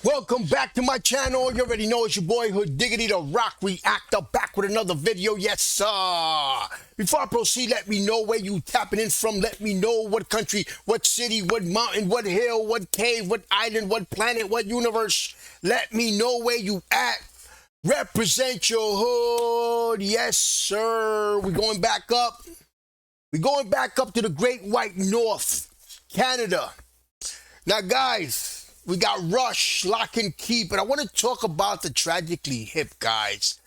Welcome back to my channel. You already know it's your boy Hood Diggity the Rock Reactor back with another video. Yes, sir. Before I proceed, let me know where you tapping in from. Let me know what country, what city, what mountain, what hill, what cave, what island, what planet, what universe. Let me know where you at. Represent your hood. Yes, sir. We're going back up. We're going back up to the Great White North, Canada. Now, guys, we got Rush, Lock and Key, but I want to talk about the Tragically Hip, guys.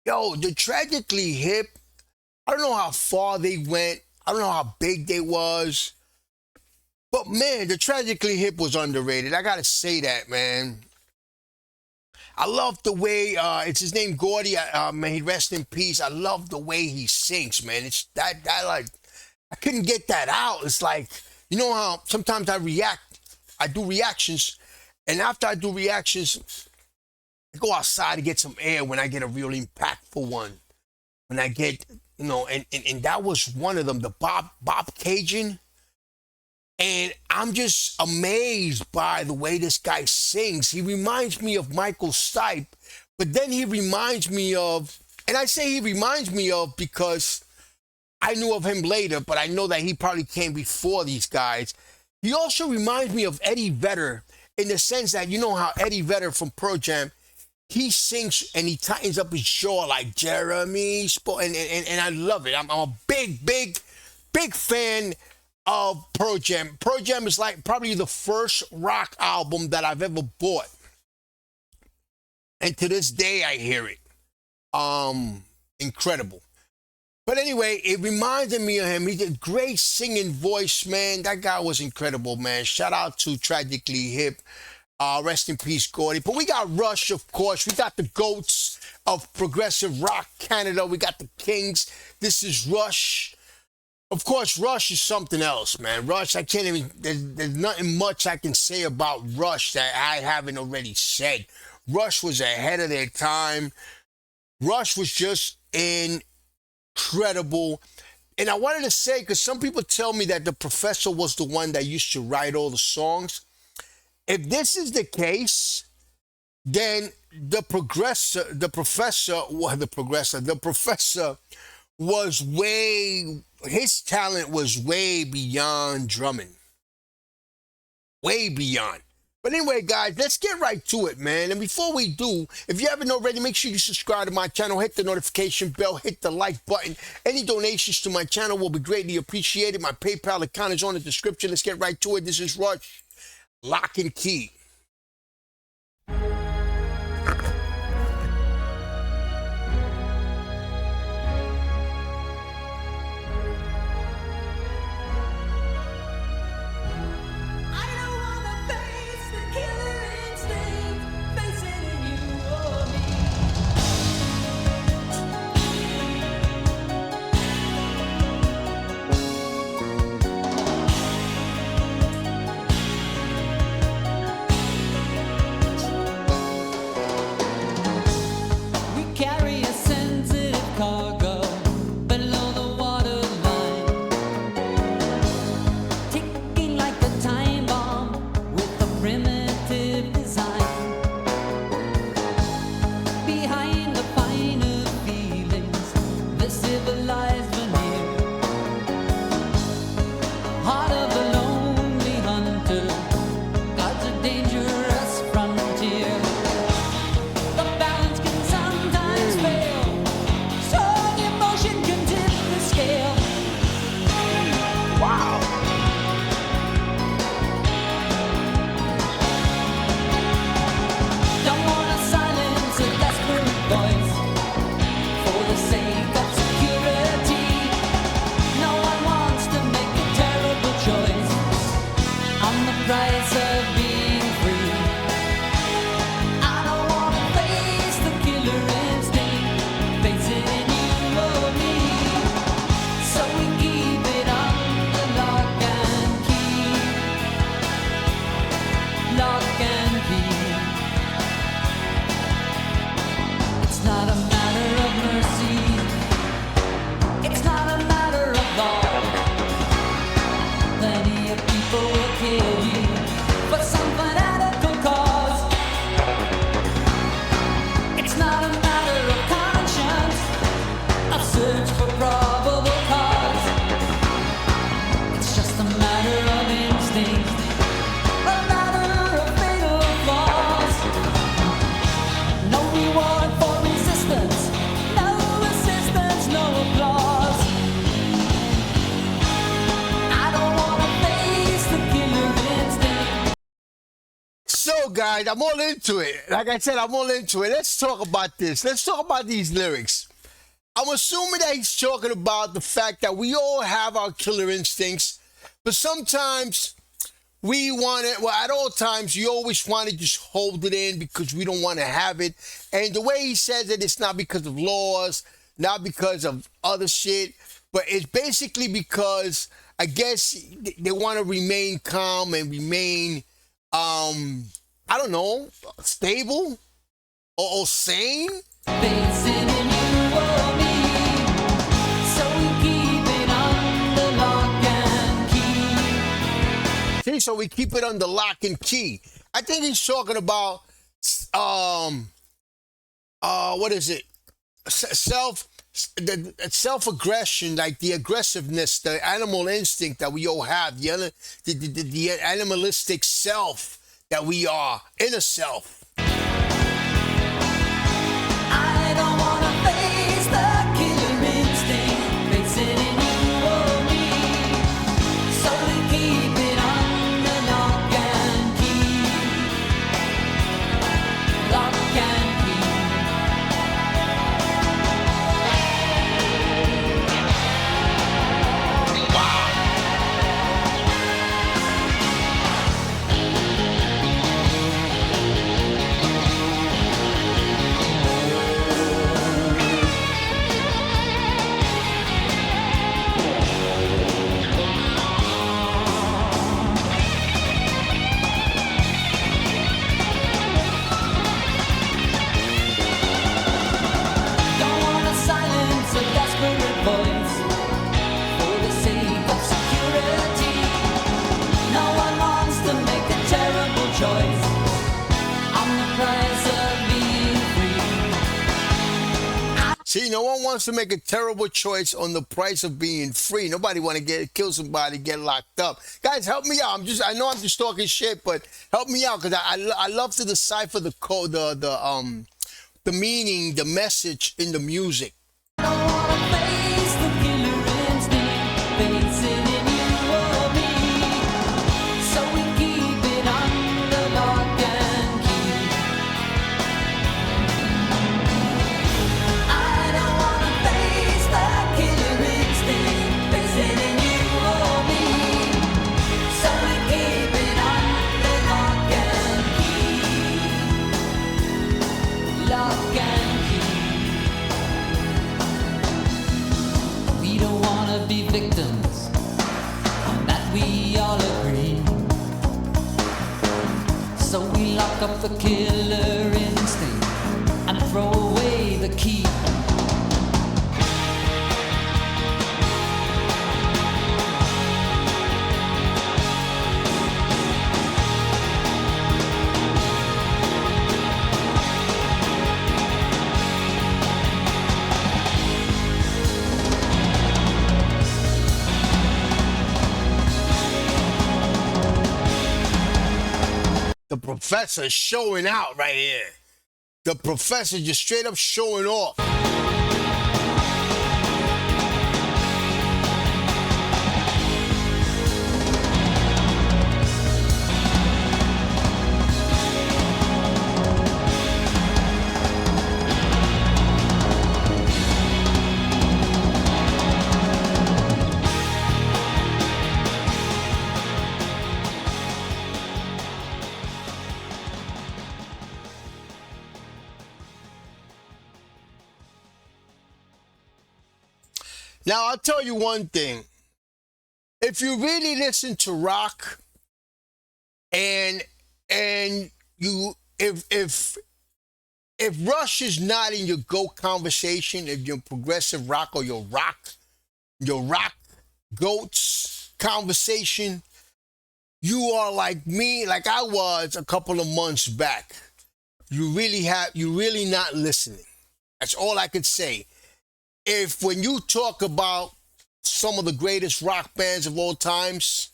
Yo, the Tragically Hip, I don't know how far they went. I don't know how big they was. But, man, the Tragically Hip was underrated. I got to say that, man. I love the way, it's his name, Gordy, may he rest in peace. I love the way he sings, man. It's that like, I couldn't get that out. It's like, you know how sometimes I do reactions, and after I do reactions, I go outside to get some air when I get a real impactful one. When I get, and that was one of them, the Bob Cajun. And I'm just amazed by the way this guy sings. He reminds me of Michael Stipe, but then he reminds me of, and I say he reminds me of because I knew of him later, but I know that he probably came before these guys. He also reminds me of Eddie Vedder in the sense that, you know how Eddie Vedder from Pearl Jam, he sings and he tightens up his jaw like Jeremy and I love it. I'm a big fan of Pearl Jam. Pearl Jam is like probably the first rock album that I've ever bought. And to this day I hear it. Incredible. But anyway, it reminded me of him. He did great singing voice, man. That guy was incredible, man. Shout out to Tragically Hip. Rest in peace, Gordy. But we got Rush, of course. We got the GOATs of progressive rock Canada. We got the Kings. This is Rush. Of course, Rush is something else, man. Rush, I can't even, there's nothing much I can say about Rush that I haven't already said. Rush was ahead of their time. Rush was just incredible. And I wanted to say, because some people tell me that the professor was the one that used to write all the songs. If this is the case, then the professor was his talent was way beyond drumming. Way beyond. But anyway, guys, let's get right to it, man. And before we do, if you haven't already, make sure you subscribe to my channel, hit the notification bell, hit the like button. Any donations to my channel will be greatly appreciated. My PayPal account is on the description. Let's get right to it. This is Rush, Lock and Key. Price of being free. So, guys, I'm all into it. Like I said, I'm all into it. Let's talk about this. Let's talk about these lyrics. I'm assuming that he's talking about the fact that we all have our killer instincts, but sometimes we want it, well, at all times, you always want to just hold it in because we don't want to have it. And the way he says it, it's not because of laws, not because of other shit, but it's basically because I guess they want to remain calm and remain, I don't know, stable or sane. Facing in you or me, so we keep it under lock and key. See, so we keep it under lock and key. I think he's talking about, what is it? Self-aggression, like the aggressiveness, the animal instinct that we all have, the animalistic self that we are, inner self. I don't wanna face the killer instinct, facing in you or me, so we keep it under lock and key. Lock and key. Don't wanna silence a desperate voice for the sake of security. No one wants to make a terrible choice on the price of being free. See, no one wants to make a terrible choice on the price of being free. Nobody want to kill somebody, get locked up. Guys, help me out. I know I'm just talking shit, but help me out because I love to decipher the code, the meaning, the message in the music. Don't wanna face the killer instinct, facing in you or me, so we keep it under lock and key. I don't wanna face the killer instinct, facing in you or me, so we keep it under lock and key. Lock and key. We don't wanna be victims, on that we all agree. So we lock up the killer instinct and throw away the key. The professor showing out right here. The professor just straight up showing off. Now, I'll tell you one thing. If you really listen to rock and you if Rush is not in your GOAT conversation, if your progressive rock or your rock GOATs conversation, you are like me, like I was a couple of months back. You really not listening. That's all I could say. If when you talk about some of the greatest rock bands of all times,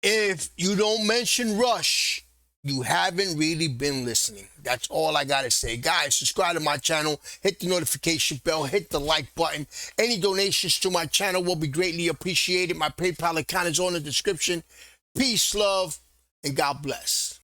if you don't mention Rush, you haven't really been listening. That's all I gotta say. Guys, subscribe to my channel, hit the notification bell, hit the like button. Any donations to my channel will be greatly appreciated. My PayPal account is on the description. Peace, love, and God bless.